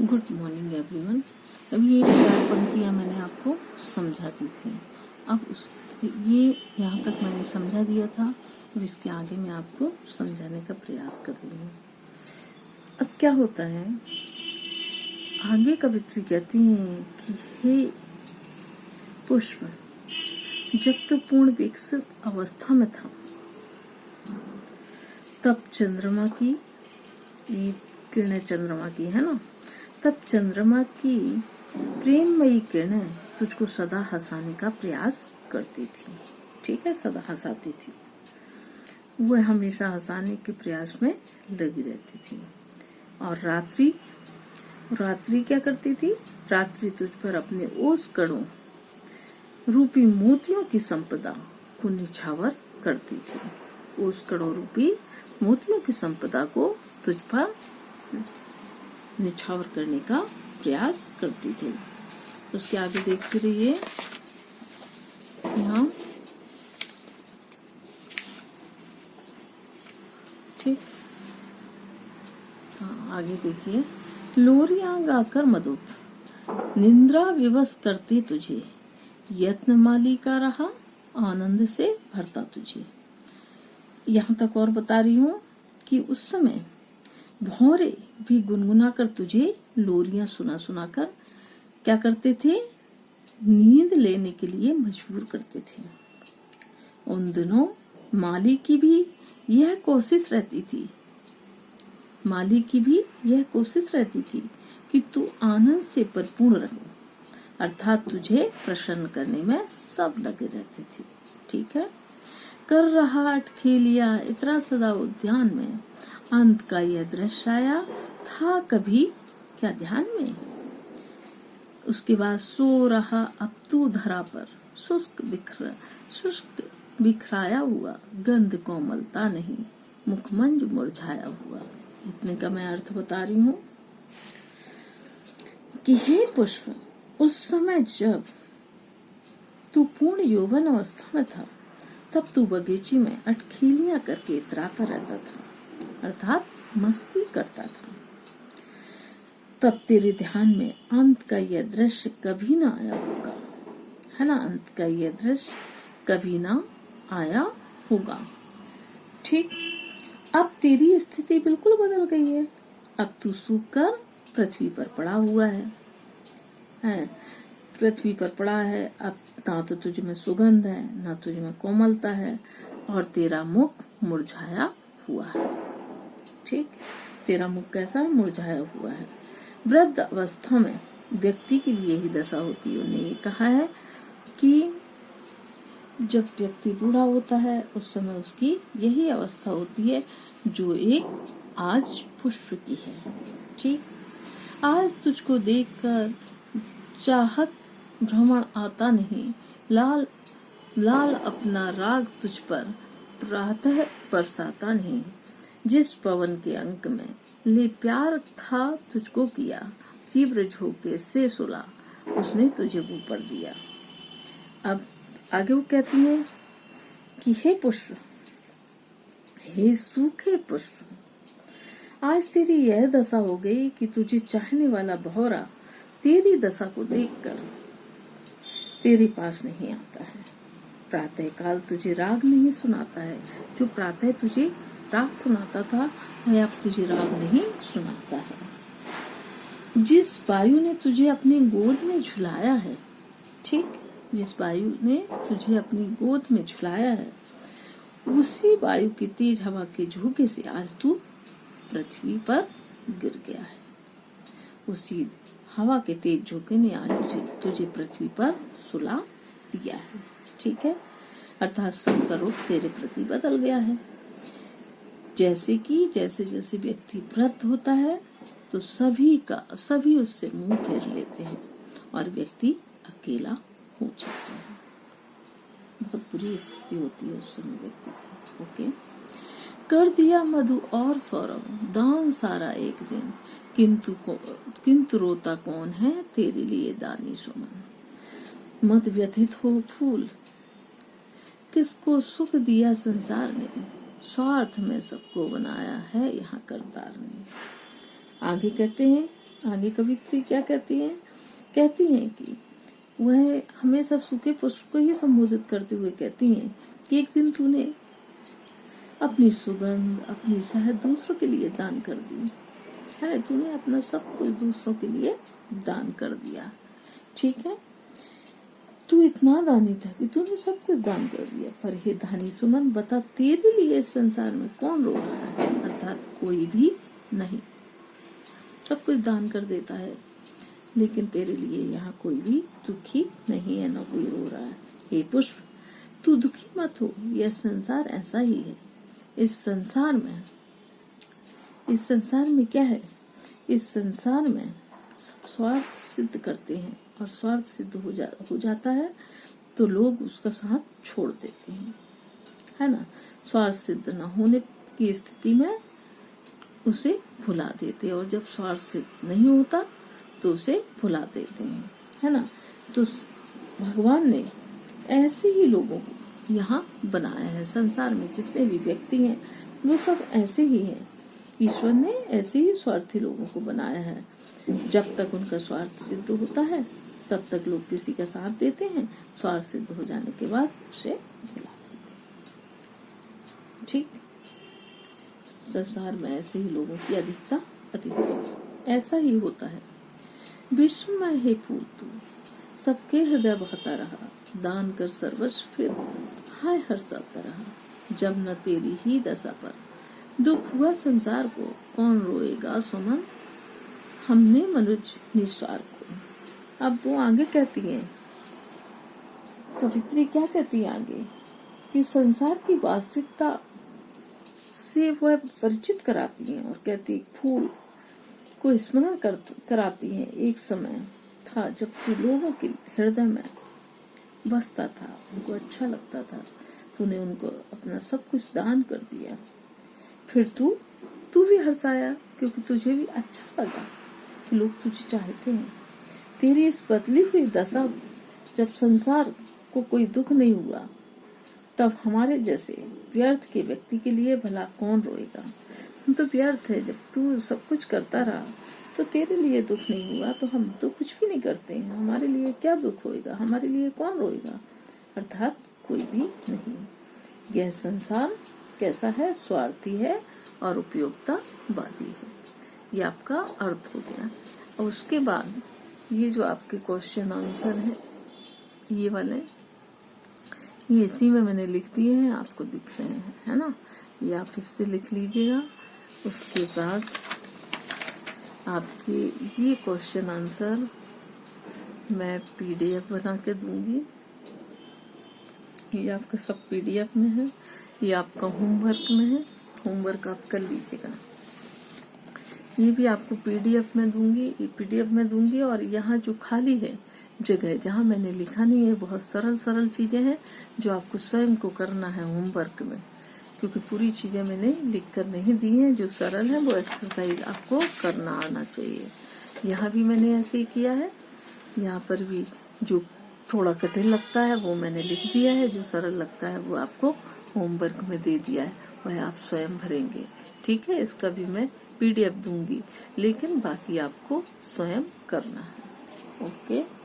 Good morning everyone. अभी ये 4 पंक्तियां मैंने आपको समझा दी थी। अब ये यहाँ तक मैंने समझा दिया था। अब इसके आगे मैं आपको समझाने का प्रयास कर रही हूँ। अब क्या होता है, आगे कवित्री कहती हैं कि हे पुष्प, जब तो पूर्ण विकसित अवस्था में था तब चंद्रमा की, ये किरणें चंद्रमा की है ना, तब चंद्रमा की प्रेममयी किरणें तुझको सदा हंसाने का प्रयास करती थी। ठीक है, सदा हंसाती थी, वह हमेशा हंसाने के प्रयास में लगी रहती थी। और रात्रि क्या करती थी? रात्रि तुझ पर अपने ओस कणों रूपी मोतियों की संपदा को निछावर करती थी। ओस कणों रूपी मोतियों की संपदा को तुझ पर निछावर करने का प्रयास करती थी। उसके आगे देखते रहिए। यहाँ ठीक, हाँ आगे देखिए। लोरियां गाकर मधुप निंद्रा विवश करती तुझे, यत्न माली का रहा आनंद से भरता तुझे। यहाँ तक और बता रही हूँ कि उस समय भौरे भी गुनगुना कर तुझे लोरियां सुना कर क्या करते थे? नींद लेने के लिए मजबूर करते थे। उन दिनों माली की भी यह कोशिश रहती थी कि तू आनंद से परिपूर्ण रहे, अर्थात तुझे प्रसन्न करने में सब लगे रहते थे। ठीक है। कर रहा अटखेलिया इतरा सदा उद्यान में, अंत का यह दृश्य आया था कभी क्या ध्यान में। उसके बाद सो रहा अब तू धरा पर, शुष्क बिखराया हुआ, गंध कोमलता नहीं, मुखमंज मुरझाया हुआ। इतने का मैं अर्थ बता रही हूँ कि हे पुष्प, उस समय जब तू पूर्ण यौवन अवस्था में था तब तू बगीचे में अटखेलियां करके इतराता रहता था, अर्थात मस्ती करता था। तब तेरे ध्यान में अंत का यह दृश्य कभी ना आया होगा, है ना, अंत का यह दृश्य कभी ना आया होगा। ठीक। अब तेरी स्थिति बिल्कुल बदल गई है। अब तू सूख कर पृथ्वी पर पड़ा हुआ है, पृथ्वी पर पड़ा है। अब ना तो तुझ में सुगंध है, ना तुझ में कोमलता है, और तेरा मुख मुरझाया हुआ है। ठीक, तेरा मुख कैसा है? मुरझाया हुआ है। वृद्ध अवस्था में व्यक्ति के लिए यही दशा होती है। उन्होंने ये कहा है कि जब व्यक्ति बूढ़ा होता है उस समय उसकी यही अवस्था होती है जो एक आज पुष्प की है। ठीक, आज तुझको देखकर चाहत भ्रमण आता नहीं, लाल अपना राग तुझ पर प्रातः बरसाता नहीं। जिस पवन के अंक में ले प्यार था तुझको किया, तीव्र झोंके से सुला उसने तुझे ऊपर दिया। अब आगे वो कहती है कि हे पुष्प, हे सूखे पुष्प, आज तेरी यह दशा हो गई कि तुझे चाहने वाला भौरा तेरी दशा को देखकर तेरे पास नहीं आता है। प्रातः काल तुझे राग नहीं सुनाता है। जो प्रातः तुझे राग सुनाता था वह अब तुझे राग नहीं सुनाता है। जिस वायु ने तुझे अपनी गोद में झुलाया है, ठीक, जिस वायु ने तुझे अपनी गोद में झुलाया है, उसी वायु की तेज हवा के झोंके से आज तू पृथ्वी पर गिर गया है। उसी हवा के तेज झोंके ने आज तुझे पृथ्वी पर सुला दिया है। ठीक है, अर्थात सबका रुख तेरे प्रति बदल गया है। जैसे जैसे व्यक्ति वृद्ध होता है तो सभी उससे मुंह फेर लेते हैं और व्यक्ति अकेला हो जाता है। बहुत बुरी स्थिति होती है उस समय व्यक्ति की। ओके। कर दिया मधु और सौरभ दान सारा एक दिन, किंतु रोता कौन है तेरे लिए दानी सुमन। मत व्यथित हो फूल, किसको सुख दिया संसार ने, स्वार्थ में सबको बनाया है यहाँ करतार ने। आगे कहते हैं आगे कवित्री क्या कहती हैं कि वह हमेशा सूखे पुष्प को ही संबोधित करते हुए कहती हैं कि एक दिन तूने अपनी सुगंध, अपनी शहद दूसरों के लिए दान कर दी है। तूने अपना सब कुछ दूसरों के लिए दान कर दिया, ठीक है। तू इतना दानी था कि तूने सब कुछ दान कर दिया। पर हे धानी सुमन, बता तेरे लिए इस संसार में कौन रो रहा है? अर्थात कोई भी नहीं। सब कुछ दान कर देता है, लेकिन तेरे लिए यहाँ कोई भी दुखी नहीं है, न कोई रो रहा है। हे पुष्प, तू दुखी मत हो, यह संसार ऐसा ही है। इस संसार में क्या है? इस संसार में सब स्वार्थ सिद्ध करते हैं, और स्वार्थ सिद्ध हो जाता है तो लोग उसका साथ छोड़ देते हैं, है ना। स्वार्थ सिद्ध न होने की स्थिति में उसे भुला देते हैं, और जब स्वार्थ सिद्ध नहीं होता तो उसे भुला देते हैं, है ना। तो भगवान ने ऐसे ही लोगों को यहाँ बनाया है। संसार में जितने भी व्यक्ति हैं वो सब ऐसे ही हैं। ईश्वर ने ऐसे ही स्वार्थी लोगों को बनाया है। जब तक उनका स्वार्थ सिद्ध होता है तब तक लोग किसी का साथ देते हैं, स्वार्थ सिद्ध हो जाने के बाद उसे भुला देते हैं, ठीक। संसार में ऐसे ही लोगों की अधिकता अधिक है, ऐसा ही होता है। विश्व में हे फूल तू सबके हृदय बहता रहा, दान कर सर्वस्व फिर हाय हर्षाता रहा। जब न तेरी ही दशा पर दुख हुआ संसार को, कौन रोएगा सुमन हमने मनुष्य निस्वार को। अब वो आगे कहती है, कवित्री क्या कहती है आगे, कि संसार की वास्तविकता से वह परिचित कराती है, और कहती है फूल को स्मरण कराती है। एक समय था जब तू लोगों के हृदय में बसता था, उनको अच्छा लगता था, तूने उनको अपना सब कुछ दान कर दिया। फिर तू भी हर्षाया, क्योंकि तुझे भी अच्छा लगा कि लोग तुझे चाहते हैं। तेरी इस बदली हुई दशा, जब संसार को कोई दुख नहीं हुआ, तब हमारे जैसे व्यर्थ के व्यक्ति के लिए भला कौन रोएगा। हम तो व्यर्थ है। जब तू सब कुछ करता रहा तो तेरे लिए दुख नहीं हुआ, तो हम तो कुछ भी नहीं करते हैं, हमारे लिए क्या दुख होएगा, हमारे लिए कौन रोएगा। अर्थात कोई भी नहीं। यह संसार कैसा है? स्वार्थी है और उपयोगितावादी है। ये आपका अर्थ हो गया। और उसके बाद ये जो आपके क्वेश्चन आंसर है ये वाले, ये इसी में मैंने लिख दिए हैं, आपको दिख रहे हैं, है ना। ये आप इससे लिख लीजिएगा। उसके बाद आपके ये क्वेश्चन आंसर मैं पीडीएफ बना के दूंगी। ये आपका सब पीडीएफ में है, ये आपका होमवर्क में है, होमवर्क आप कर लीजिएगा। ये भी आपको पीडीएफ में दूंगी, और यहाँ जो खाली है जगह जहाँ मैंने लिखा नहीं है, बहुत सरल चीजें हैं जो आपको स्वयं को करना है होमवर्क में, क्योंकि पूरी चीजें मैंने लिख कर नहीं दी हैं। जो सरल है वो एक्सरसाइज आपको करना आना चाहिए। यहाँ भी मैंने ऐसे ही किया है, यहाँ पर भी जो थोड़ा कठिन लगता है वो मैंने लिख दिया है, जो सरल लगता है वो आपको होमवर्क में दे दिया है, वह आप स्वयं भरेंगे, ठीक है। इसका भी मैं पीडीएफ दूंगी, लेकिन बाकी आपको स्वयं करना है। ओके।